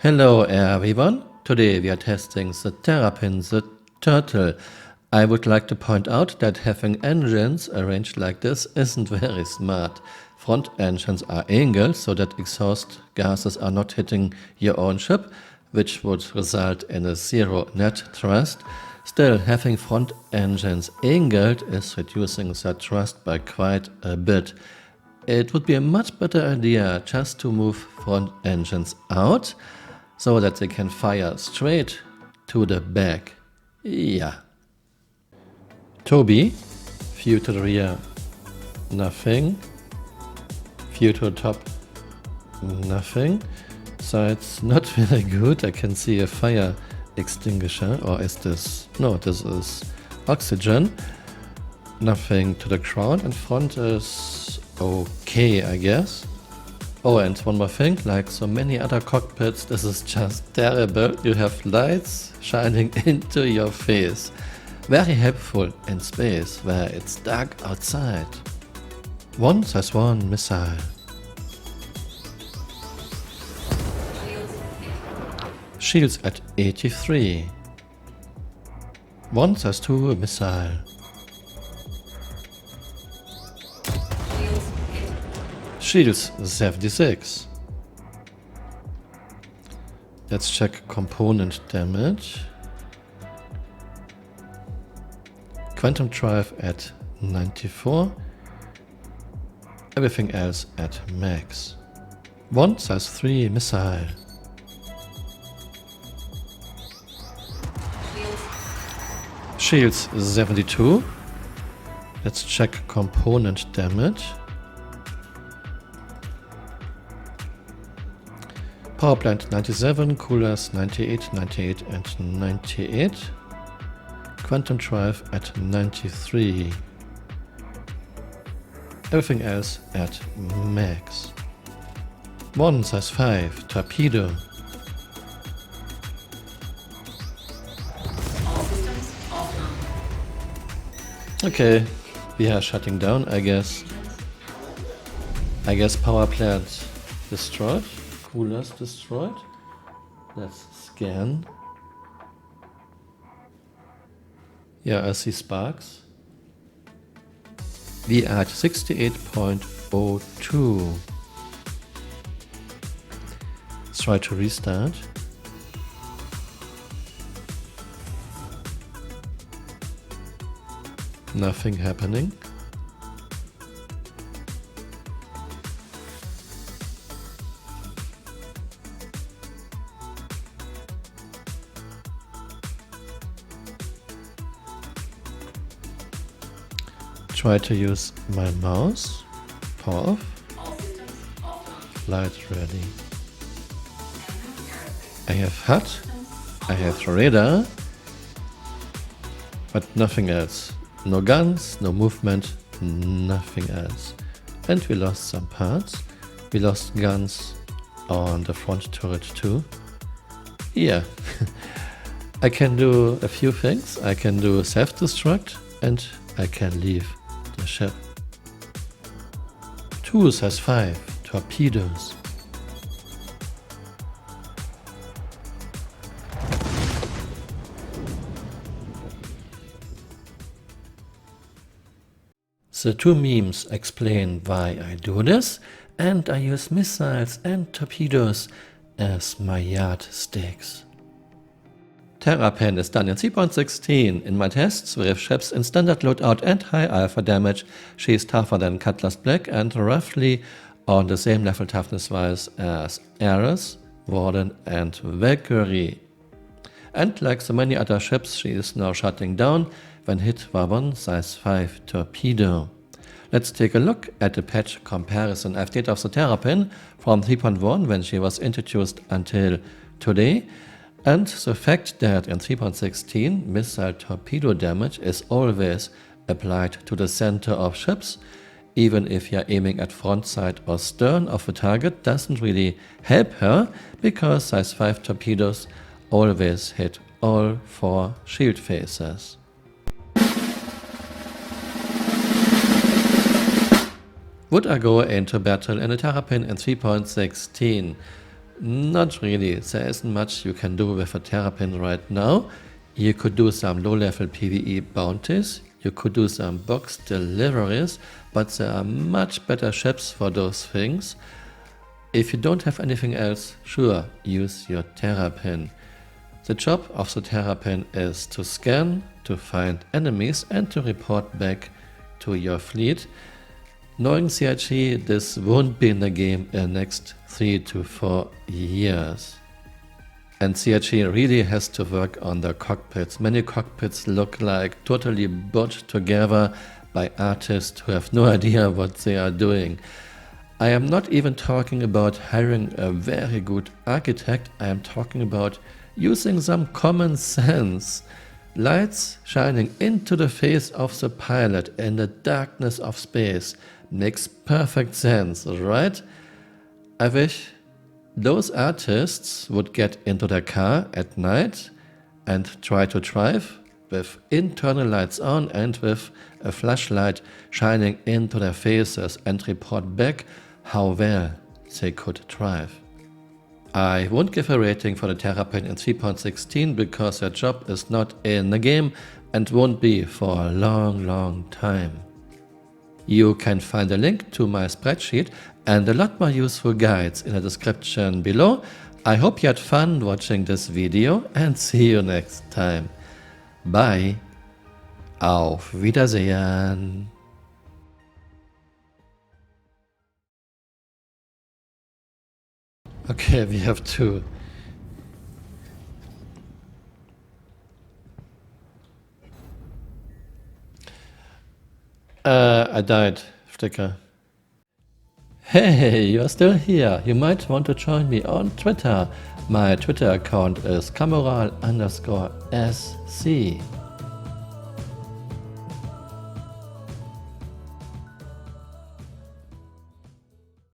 Hello everyone, today we are testing the Terrapin, the turtle. I would like to point out that having engines arranged like this isn't very smart. Front engines are angled so that exhaust gases are not hitting your own ship, which would result in a zero net thrust. Still, having front engines angled is reducing the thrust by quite a bit. It would be a much better idea just to move front engines out, so that they can fire straight to the back. Yeah. Toby, view to the rear, nothing. View to the top, nothing. Sides, not very good. I can see a fire extinguisher, or is this? No, this is oxygen. Nothing to the ground, and front is okay, I guess. Oh, and one more thing, like so many other cockpits, this is just terrible. You have lights shining into your face. Very helpful in space, where it's dark outside. 1/1 missile. Shields at 83. 1/2 missile. Shields 76. Let's check component damage. Quantum drive at 94. Everything else at max. 1/3 missile. Shields 72. Let's check component damage. Power plant 97, coolers 98, 98 and 98. Quantum drive at 93. Everything else at max. 1/5 torpedo. Okay, we are shutting down, I guess. Power plant destroyed. Coolers destroyed. Let's scan. Yeah, I see sparks. We are at 68.02. Let's try to restart. Nothing happening. Try to use my mouse. Power off. Light ready. I have HUD. I have radar. But nothing else. No guns, no movement, nothing else. And we lost some parts. We lost guns on the front turret too. Yeah. I can do a few things. I can do self-destruct and I can leave the ship. 2/5 torpedoes. The two memes explain why I do this, and I use missiles and torpedoes as my yardsticks. Terrapin is done in 3.16. In my tests with ships in standard loadout and high alpha damage, she is tougher than Cutlass Black and roughly on the same level toughness-wise as Ares, Warden and Valkyrie. And like so many other ships, she is now shutting down when hit by 1/5 torpedo. Let's take a look at the patch comparison update of the Terrapin from 3.1 when she was introduced until today, and the fact that in 3.16 missile torpedo damage is always applied to the center of ships, even if you're aiming at front side or stern of the target, doesn't really help her, because size 5 torpedoes always hit all 4 shield faces. Would I go into battle in a Terrapin in 3.16? Not really, there isn't much you can do with a Terrapin right now. You could do some low-level PvE bounties, you could do some box deliveries, but there are much better ships for those things. If you don't have anything else, sure, use your Terrapin. The job of the Terrapin is to scan, to find enemies and to report back to your fleet. Knowing CIG, this won't be in the game in the next 3 to 4 years. And CIG really has to work on the cockpits. Many cockpits look like totally botched together by artists who have no idea what they are doing. I am not even talking about hiring a very good architect, I am talking about using some common sense. Lights shining into the face of the pilot in the darkness of space makes perfect sense, right? I wish those artists would get into their car at night and try to drive with internal lights on and with a flashlight shining into their faces and report back how well they could drive. I won't give a rating for the Terrapin in 3.16 because their job is not in the game and won't be for a long time. You can find a link to my spreadsheet and a lot more useful guides in the description below. I hope you had fun watching this video and see you next time. Bye. Auf Wiedersehen. Okay, we have two. I died, Sticker. Hey, you're still here. You might want to join me on Twitter. My Twitter account is Camural_SC.